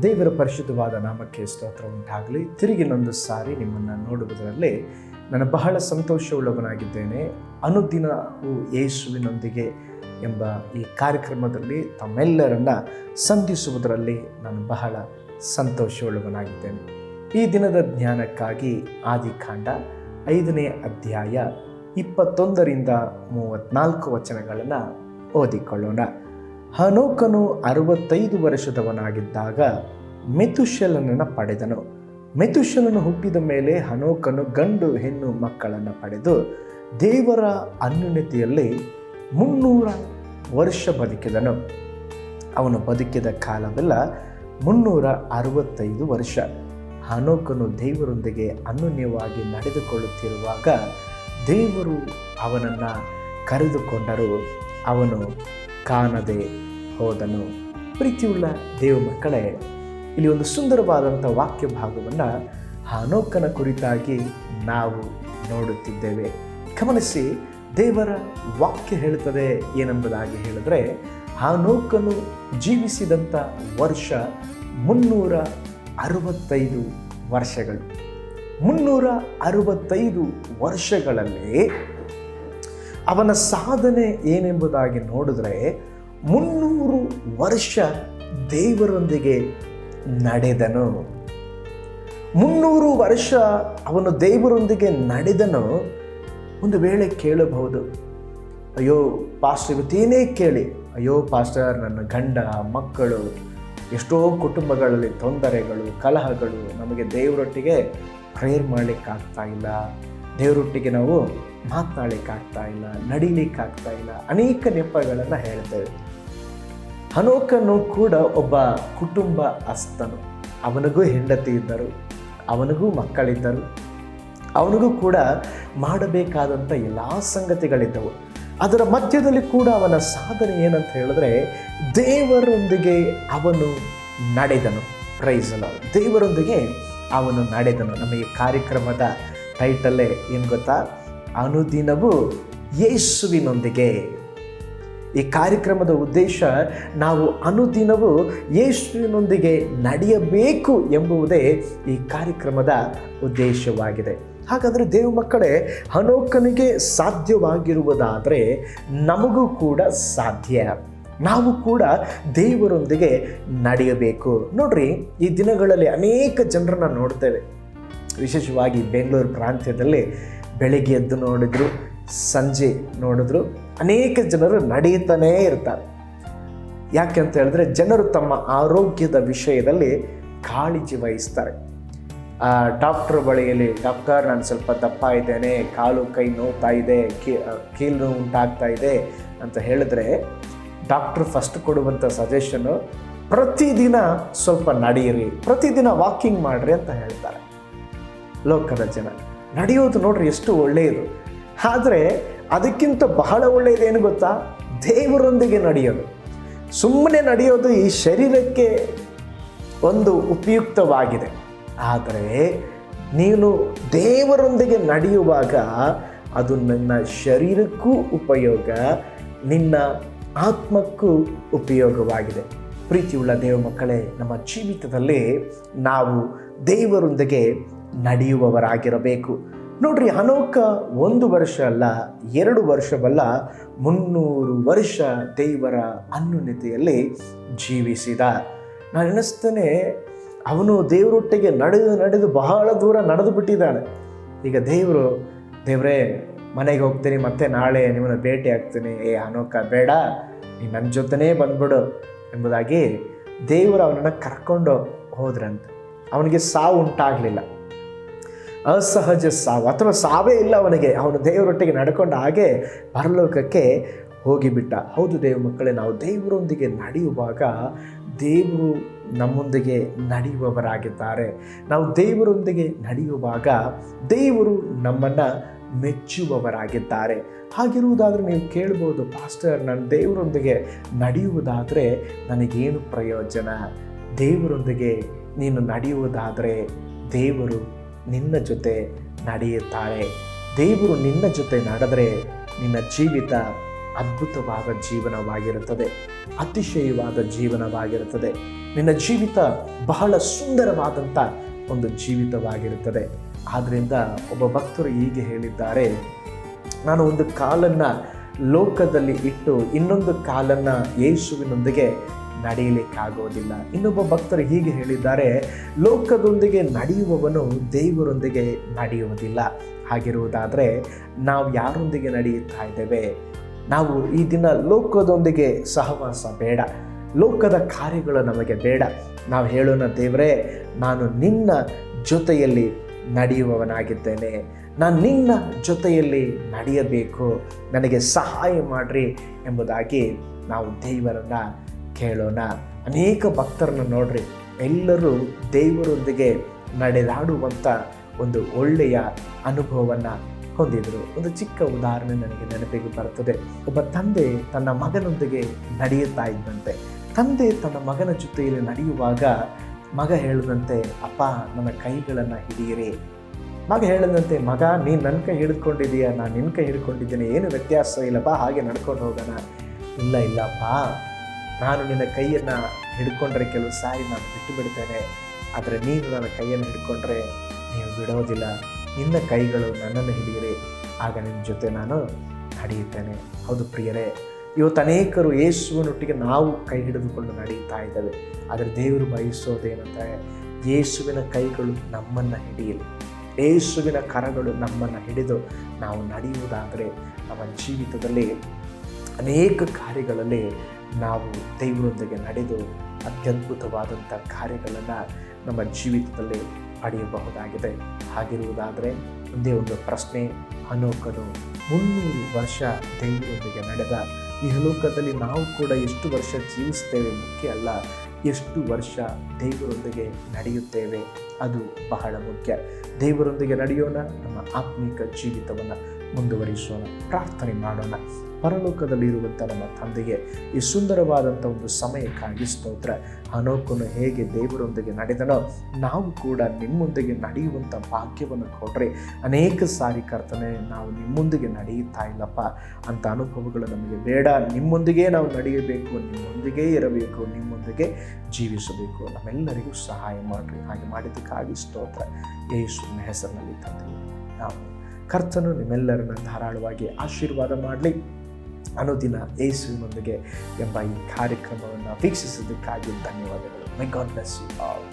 ದೇವರ ಪರಿಶುದ್ಧವಾದ ನಾಮಕ್ಕೆ ಸ್ತೋತ್ರ ಉಂಟಾಗಲಿ. ತಿರುಗಿನೊಂದು ಸಾರಿ ನಿಮ್ಮನ್ನು ನೋಡುವುದರಲ್ಲಿ ನಾನು ಬಹಳ ಸಂತೋಷವುಳ್ಳವನಾಗಿದ್ದೇನೆ. ಅನುದಿನವೂ ಯೇಸುವಿನೊಂದಿಗೆ ಎಂಬ ಈ ಕಾರ್ಯಕ್ರಮದಲ್ಲಿ ತಮ್ಮೆಲ್ಲರನ್ನ ಸಂಧಿಸುವುದರಲ್ಲಿ ನಾನು ಬಹಳ ಸಂತೋಷವುಳ್ಳವನಾಗಿದ್ದೇನೆ. ಈ ದಿನದ ಜ್ಞಾನಕ್ಕಾಗಿ ಆದಿಕಾಂಡ 5ನೇ ಅಧ್ಯಾಯ 21ರಿಂದ 34 ವಚನಗಳನ್ನು ಓದಿಕೊಳ್ಳೋಣ. ಹನೋಕನು 65 ವರ್ಷದವನಾಗಿದ್ದಾಗ ಮೆತುಶೆಲನನ್ನು ಪಡೆದನು. ಮೆತುಶೆಲನು ಹುಟ್ಟಿದ ಮೇಲೆ ಹನೋಕನು ಗಂಡು ಹೆಣ್ಣು ಮಕ್ಕಳನ್ನು ಪಡೆದು ದೇವರ ಅನ್ಯೋನ್ಯತೆಯಲ್ಲಿ 300 ವರ್ಷ ಬದುಕಿದನು. ಅವನು ಬದುಕಿದ ಕಾಲವೆಲ್ಲ 365 ವರ್ಷ. ಹನೋಕನು ದೇವರೊಂದಿಗೆ ಅನ್ಯೋನ್ಯವಾಗಿ ನಡೆದುಕೊಳ್ಳುತ್ತಿರುವಾಗ ದೇವರು ಅವನನ್ನು ಕರೆದುಕೊಂಡರು. ಅವನು ಕಾಣದೆ ಹೋದನು. ಪ್ರೀತಿಯುಳ್ಳ ದೇವ ಮಕ್ಕಳೇ, ಇಲ್ಲಿ ಒಂದು ಸುಂದರವಾದಂಥ ವಾಕ್ಯ ಭಾಗವನ್ನು ಹನೋಕನ ಕುರಿತಾಗಿ ನಾವು ನೋಡುತ್ತಿದ್ದೇವೆ. ಗಮನಿಸಿ, ದೇವರ ವಾಕ್ಯ ಹೇಳುತ್ತದೆ ಏನೆಂಬುದಾಗಿ ಹೇಳಿದ್ರೆ, ಹನೋಕನು ಜೀವಿಸಿದಂಥ ವರ್ಷ 365 ವರ್ಷಗಳು. 365 ವರ್ಷಗಳಲ್ಲಿ ಅವನ ಸಾಧನೆ ಏನೆಂಬುದಾಗಿ ನೋಡಿದ್ರೆ 300 ವರ್ಷ ದೇವರೊಂದಿಗೆ ನಡೆದನು. 300 ವರ್ಷ ಅವನು ದೇವರೊಂದಿಗೆ ನಡೆದನು. ಒಂದು ವೇಳೆ ಕೇಳಬಹುದು, ಅಯ್ಯೋ ಪಾಸ್ಟರ್, ಇವತ್ತೇನೇ ಕೇಳಿ, ಅಯ್ಯೋ ಪಾಸ್ಟರ್, ನನ್ನ ಗಂಡ ಮಕ್ಕಳು, ಎಷ್ಟೋ ಕುಟುಂಬಗಳಲ್ಲಿ ತೊಂದರೆಗಳು, ಕಲಹಗಳು, ನಮಗೆ ದೇವರೊಟ್ಟಿಗೆ ಪ್ರೇಯರ್ ಮಾಡಲಿಕ್ಕಾಗ್ತಾ ಇಲ್ಲ, ದೇವರೊಟ್ಟಿಗೆ ನಾವು ಮಾತನಾಡಲಿಕ್ಕಾಗ್ತಾ ಇಲ್ಲ, ನಡೀಲಿಕ್ಕಾಗ್ತಾ ಇಲ್ಲ, ಅನೇಕ ನೆಪಗಳನ್ನು ಹೇಳ್ತೇವೆ. ಹನೋಕನು ಕೂಡ ಒಬ್ಬ ಕುಟುಂಬ ಅಸ್ತನು. ಅವನಿಗೂ ಹೆಂಡತಿ ಇದ್ದರು, ಅವನಿಗೂ ಮಕ್ಕಳಿದ್ದರು, ಅವನಿಗೂ ಕೂಡ ಮಾಡಬೇಕಾದಂಥ ಎಲ್ಲ ಸಂಗತಿಗಳಿದ್ದವು. ಅದರ ಮಧ್ಯದಲ್ಲಿ ಕೂಡ ಅವನ ಸಾಧನೆ ಏನಂತ ಹೇಳಿದ್ರೆ, ದೇವರೊಂದಿಗೆ ಅವನು ನಡೆದನು. Praise the Lord. ದೇವರೊಂದಿಗೆ ಅವನು ನಡೆದನು. ನಮಗೆ ಕಾರ್ಯಕ್ರಮದ ಟೈಟಲ್ಲೇ ಏನು ಗೊತ್ತಾ? ಅನುದಿನವೂ ಯೇಸುವಿನೊಂದಿಗೆ. ಈ ಕಾರ್ಯಕ್ರಮದ ಉದ್ದೇಶ ನಾವು ಅನುದಿನವೂ ಯೇಸುವಿನೊಂದಿಗೆ ನಡೆಯಬೇಕು ಎಂಬುದೇ ಈ ಕಾರ್ಯಕ್ರಮದ ಉದ್ದೇಶವಾಗಿದೆ. ಹಾಗಾದರೆ ದೇವ ಮಕ್ಕಳೇ, ಹನೋಕನಿಗೆ ಸಾಧ್ಯವಾಗಿರುವುದಾದರೆ ನಮಗೂ ಕೂಡ ಸಾಧ್ಯ. ನಾವು ಕೂಡ ದೇವರೊಂದಿಗೆ ನಡೆಯಬೇಕು. ನೋಡ್ರಿ, ಈ ದಿನಗಳಲ್ಲಿ ಅನೇಕ ಜನರನ್ನು ನೋಡ್ತೇವೆ. ವಿಶೇಷವಾಗಿ ಬೆಂಗಳೂರು ಪ್ರಾಂತ್ಯದಲ್ಲಿ ಬೆಳಿಗ್ಗೆ ಎದ್ದು ನೋಡಿದ್ರು, ಸಂಜೆ ನೋಡಿದ್ರು, ಅನೇಕ ಜನರು ನಡೆಯುತ್ತಾನೇ ಇರ್ತಾರೆ. ಯಾಕೆ ಅಂತ ಹೇಳಿದ್ರೆ, ಜನರು ತಮ್ಮ ಆರೋಗ್ಯದ ವಿಷಯದಲ್ಲಿ ಕಾಳಜಿ ವಹಿಸ್ತಾರೆ. ಡಾಕ್ಟರ್ ಬಳಿಯಲ್ಲಿ, ಡಾಕ್ಟರ್ ನಾನು ಸ್ವಲ್ಪ ದಪ್ಪ ಇದ್ದೇನೆ, ಕಾಲು ಕೈ ನೋವ್ತಾ ಇದೆ, ಕೀಲು ನೋವು ಉಂಟಾಗ್ತಾ ಇದೆ ಅಂತ ಹೇಳಿದ್ರೆ, ಡಾಕ್ಟ್ರು ಫಸ್ಟ್ ಕೊಡುವಂಥ ಸಜೆಷನ್ನು ಪ್ರತಿದಿನ ಸ್ವಲ್ಪ ನಡೆಯಿರಿ, ಪ್ರತಿದಿನ ವಾಕಿಂಗ್ ಮಾಡಿರಿ ಅಂತ ಹೇಳ್ತಾರೆ. ಲೋಕದ ಜನ ನಡೆಯೋದು ನೋಡ್ರಿ ಎಷ್ಟು ಒಳ್ಳೆಯದು. ಆದರೆ ಅದಕ್ಕಿಂತ ಬಹಳ ಒಳ್ಳೆಯದೇನು ಗೊತ್ತಾ? ದೇವರೊಂದಿಗೆ ನಡೆಯೋದು. ಸುಮ್ಮನೆ ನಡೆಯೋದು ಈ ಶರೀರಕ್ಕೆ ಒಂದು ಉಪಯುಕ್ತವಾಗಿದೆ. ಆದರೆ ನೀನು ದೇವರೊಂದಿಗೆ ನಡೆಯುವಾಗ ಅದು ನಿನ್ನ ಶರೀರಕ್ಕೂ ಉಪಯೋಗ, ನಿನ್ನ ಆತ್ಮಕ್ಕೂ ಉಪಯೋಗವಾಗಿದೆ. ಪ್ರೀತಿಯುಳ್ಳ ದೇವ ಮಕ್ಕಳೇ, ನಮ್ಮ ಜೀವಿತದಲ್ಲಿ ನಾವು ದೇವರೊಂದಿಗೆ ನಡೆಯುವವರಾಗಿರಬೇಕು. ನೋಡ್ರಿ, ಹನೋಕ 1 ವರ್ಷ ಅಲ್ಲ, 2 ವರ್ಷವಲ್ಲ, 300 ವರ್ಷ ದೇವರ ಅನ್ಯೋನ್ಯತೆಯಲ್ಲಿ ಜೀವಿಸಿದ. ನಾನು ಎಣಿಸ್ತೇನೆ, ಅವನು ದೇವರೊಟ್ಟಿಗೆ ನಡೆದು ಬಹಳ ದೂರ ನಡೆದು ಬಿಟ್ಟಿದ್ದಾನೆ. ಈಗ ದೇವರೇ ಮನೆಗೆ ಹೋಗ್ತೀನಿ, ಮತ್ತೆ ನಾಳೆ ನಿಮ್ಮನ್ನು ಭೇಟಿ ಆಗ್ತೀನಿ, ಹನೋಕ ಬೇಡ, ನೀನು ನನ್ನ ಜೊತೆನೇ ಬಂದ್ಬಿಡು ಎಂಬುದಾಗಿ ದೇವರು ಅವನನ್ನು ಕರ್ಕೊಂಡು ಹೋದ್ರಂತೆ. ಅವನಿಗೆ ಸಾವು ಉಂಟಾಗಲಿಲ್ಲ, ಅಸಹಜ ಸಾವು ಅಥವಾ ಸಾವೇ ಇಲ್ಲ ಅವನಿಗೆ. ಅವನು ದೇವರೊಟ್ಟಿಗೆ ನಡ್ಕೊಂಡು ಹಾಗೆ ಪರಲೋಕಕ್ಕೆ ಹೋಗಿಬಿಟ್ಟ. ಹೌದು ದೇವ ಮಕ್ಕಳೇ, ನಾವು ದೇವರೊಂದಿಗೆ ನಡೆಯುವಾಗ ದೇವರು ನಮ್ಮೊಂದಿಗೆ ನಡೆಯುವವರಾಗಿದ್ದಾರೆ. ನಾವು ದೇವರೊಂದಿಗೆ ನಡೆಯುವಾಗ ದೇವರು ನಮ್ಮನ್ನು ಮೆಚ್ಚುವವರಾಗಿದ್ದಾರೆ. ಹಾಗಿರುವುದಾದರೆ ನೀವು ಕೇಳ್ಬೋದು, ಪಾಸ್ಟರ್, ನಾನು ದೇವರೊಂದಿಗೆ ನಡೆಯುವುದಾದರೆ ನನಗೇನು ಪ್ರಯೋಜನ? ದೇವರೊಂದಿಗೆ ನೀನು ನಡೆಯುವುದಾದರೆ ದೇವರು ನಿನ್ನ ಜೊತೆ ನಡೆಯುತ್ತಾರೆ. ದೇವರು ನಿನ್ನ ಜೊತೆ ನಡೆದರೆ ನಿನ್ನ ಜೀವಿತ ಅದ್ಭುತವಾದ ಜೀವನವಾಗಿರುತ್ತದೆ, ಅತಿಶಯವಾದ ಜೀವನವಾಗಿರುತ್ತದೆ. ನಿನ್ನ ಜೀವಿತ ಬಹಳ ಸುಂದರವಾದಂಥ ಒಂದು ಜೀವಿತವಾಗಿರುತ್ತದೆ. ಆದ್ದರಿಂದ ಒಬ್ಬ ಭಕ್ತರು ಹೀಗೆ ಹೇಳಿದ್ದಾರೆ, ನಾನು ಒಂದು ಕಾಲನ್ನು ಲೋಕದಲ್ಲಿ ಇಟ್ಟು ಇನ್ನೊಂದು ಕಾಲನ್ನು ಯೇಸುವಿನೊಂದಿಗೆ ನಡೆಯಲಿಕ್ಕಾಗೋದಿಲ್ಲ. ಇನ್ನೊಬ್ಬ ಭಕ್ತರು ಹೀಗೆ ಹೇಳಿದ್ದಾರೆ, ಲೋಕದೊಂದಿಗೆ ನಡೆಯುವವನು ದೇವರೊಂದಿಗೆ ನಡೆಯುವುದಿಲ್ಲ. ಹಾಗಿರುವುದಾದರೆ ನಾವು ಯಾರೊಂದಿಗೆ ನಡೆಯುತ್ತಾ ಇದ್ದೇವೆ? ನಾವು ಈ ದಿನ ಲೋಕದೊಂದಿಗೆ ಸಹವಾಸ ಬೇಡ, ಲೋಕದ ಕಾರ್ಯಗಳು ನಮಗೆ ಬೇಡ. ನಾವು ಹೇಳೋಣ, ದೇವರೇ, ನಾನು ನಿನ್ನ ಜೊತೆಯಲ್ಲಿ ನಡೆಯುವವನಾಗಿದ್ದೇನೆ, ನಾನು ನಿನ್ನ ಜೊತೆಯಲ್ಲಿ ನಡೆಯಬೇಕು, ನನಗೆ ಸಹಾಯ ಮಾಡಿರಿ ಎಂಬುದಾಗಿ ನಾವು ದೇವರನ್ನು ಕೇಳೋಣ. ಅನೇಕ ಭಕ್ತರನ್ನು ನೋಡ್ರಿ, ಎಲ್ಲರೂ ದೇವರೊಂದಿಗೆ ನಡೆದಾಡುವಂಥ ಒಂದು ಒಳ್ಳೆಯ ಅನುಭವವನ್ನು ಹೊಂದಿದರು. ಒಂದು ಚಿಕ್ಕ ಉದಾಹರಣೆ ನನಗೆ ನೆನಪಿಗೆ ಬರುತ್ತದೆ. ಒಬ್ಬ ತಂದೆ ತನ್ನ ಮಗನೊಂದಿಗೆ ನಡೆಯುತ್ತಾ ಇದ್ದಂತೆ. ತಂದೆ ತನ್ನ ಮಗನ ಜೊತೆಯಲ್ಲಿ ನಡೆಯುವಾಗ ಮಗ ಹೇಳಿದಂತೆ, ಅಪ್ಪ ನನ್ನ ಕೈಗಳನ್ನು ಹಿಡಿಯಿರಿ. ಮಗ ಹೇಳಿದಂತೆ, ಮಗ ನೀನು ನನ್ನ ಕೈ ಹಿಡಿದುಕೊಂಡಿದ್ದೀಯ, ನಾನು ನಿನ್ನ ಕೈ ಹಿಡ್ಕೊಂಡಿದ್ದೀನಿ, ಏನು ವ್ಯತ್ಯಾಸ ಇಲ್ಲಪ್ಪ, ಹಾಗೆ ನಡ್ಕೊಂಡು ಹೋಗೋಣ. ಇಲ್ಲಪ್ಪ, ನಾನು ನಿನ್ನ ಕೈಯನ್ನು ಹಿಡ್ಕೊಂಡ್ರೆ ಕೆಲವು ಸಾರಿ ನಾನು ಬಿಟ್ಟು ಬಿಡ್ತೇನೆ, ಆದರೆ ನೀನು ನನ್ನ ಕೈಯನ್ನು ಹಿಡ್ಕೊಂಡ್ರೆ ನೀವು ಬಿಡೋದಿಲ್ಲ. ನಿನ್ನ ಕೈಗಳು ನನ್ನನ್ನು ಹಿಡಿಯಿರಿ, ಆಗ ನಿನ್ನ ಜೊತೆ ನಾನು ನಡೆಯುತ್ತೇನೆ. ಹೌದು ಪ್ರಿಯರೇ, ಇವತ್ತು ಅನೇಕರು ಯೇಸುವಿನೊಟ್ಟಿಗೆ ನಾವು ಕೈ ಹಿಡಿದುಕೊಂಡು ನಡೆಯುತ್ತಾ ಇದ್ದೇವೆ. ಆದರೆ ದೇವರು ಬಯಸೋದೇನಂದರೆ, ಯೇಸುವಿನ ಕೈಗಳು ನಮ್ಮನ್ನು ಹಿಡಿಯಲಿ, ಯೇಸುವಿನ ಕರಗಳು ನಮ್ಮನ್ನು ಹಿಡಿದು ನಾವು ನಡೆಯುವುದಾದರೆ ನಮ್ಮ ಜೀವಿತದಲ್ಲಿ ಅನೇಕ ಕಾರ್ಯಗಳಲ್ಲಿ ನಾವು ದೇವರೊಂದಿಗೆ ನಡೆದು ಅತ್ಯದ್ಭುತವಾದಂಥ ಕಾರ್ಯಗಳನ್ನು ನಮ್ಮ ಜೀವಿತದಲ್ಲಿ ಪಡೆಯಬಹುದಾಗಿದೆ. ಹಾಗಿರುವುದಾದರೆ ಒಂದೇ ಒಂದು ಪ್ರಶ್ನೆ, ಹನೋಕನು 300 ವರ್ಷ ದೇವರೊಂದಿಗೆ ನಡೆದ. ಇಹಲೋಕದಲ್ಲಿ ನಾವು ಕೂಡ ಎಷ್ಟು ವರ್ಷ ಜೀವಿಸ್ತೇವೆ ಮುಖ್ಯ ಅಲ್ಲ, ಎಷ್ಟು ವರ್ಷ ದೇವರೊಂದಿಗೆ ನಡೆಯುತ್ತೇವೆ ಅದು ಬಹಳ ಮುಖ್ಯ. ದೇವರೊಂದಿಗೆ ನಡೆಯೋಣ, ನಮ್ಮ ಆತ್ಮಿಕ ಜೀವಿತವನ್ನು ಮುಂದುವರಿಸೋಣ. ಪ್ರಾರ್ಥನೆ ಮಾಡೋಣ. ಪರಲೋಕದಲ್ಲಿರುವಂಥ ನಮ್ಮ ತಂದೆಗೆ ಈ ಸುಂದರವಾದಂಥ ಒಂದು ಸಮಯಕ್ಕಾಗಿ ಸ್ತೋತ್ರ. ಹನೋಕನು ಹೇಗೆ ದೇವರೊಂದಿಗೆ ನಡೆದನೋ ನಾವು ಕೂಡ ನಿಮ್ಮೊಂದಿಗೆ ನಡೆಯುವಂಥ ಭಾಗ್ಯವನ್ನು ಕೊಡ್ರಿ. ಅನೇಕ ಸಾರಿ ಕರ್ತನೆ, ನಾವು ನಿಮ್ಮೊಂದಿಗೆ ನಡೆಯುತ್ತಾ ಇಲ್ಲಪ್ಪ ಅಂಥ ಅನುಭವಗಳು ನಮಗೆ ಬೇಡ. ನಿಮ್ಮೊಂದಿಗೆ ನಾವು ನಡೆಯಬೇಕು, ನಿಮ್ಮೊಂದಿಗೆ ಇರಬೇಕು, ನಿಮ್ಮೊಂದಿಗೆ ಜೀವಿಸಬೇಕು. ನಮ್ಮೆಲ್ಲರಿಗೂ ಸಹಾಯ ಮಾಡಿರಿ. ಹಾಗೆ ಮಾಡಿದ್ದಕ್ಕಾಗಿ ಸ್ತೋತ್ರ. ಯೇಸುವಿನ ಹೆಸರಿನಲ್ಲಿ ತಂದೆಯೇ, ನಾವು ಕರ್ತನು ನಿಮ್ಮೆಲ್ಲರನ್ನ ಧಾರಾಳವಾಗಿ ಆಶೀರ್ವಾದ ಮಾಡಲಿ. ಅನುದಿನ ಯೇಸುವಿನೊಂದಿಗೆ ಎಂಬ ಈ ಕಾರ್ಯಕ್ರಮವನ್ನು ವೀಕ್ಷಿಸಿದ್ದಕ್ಕಾಗಿ ಧನ್ಯವಾದಗಳು. ಮೈ ಗಾಡ್ ಬ್ಲೆಸ್ ಯು ಆಲ್.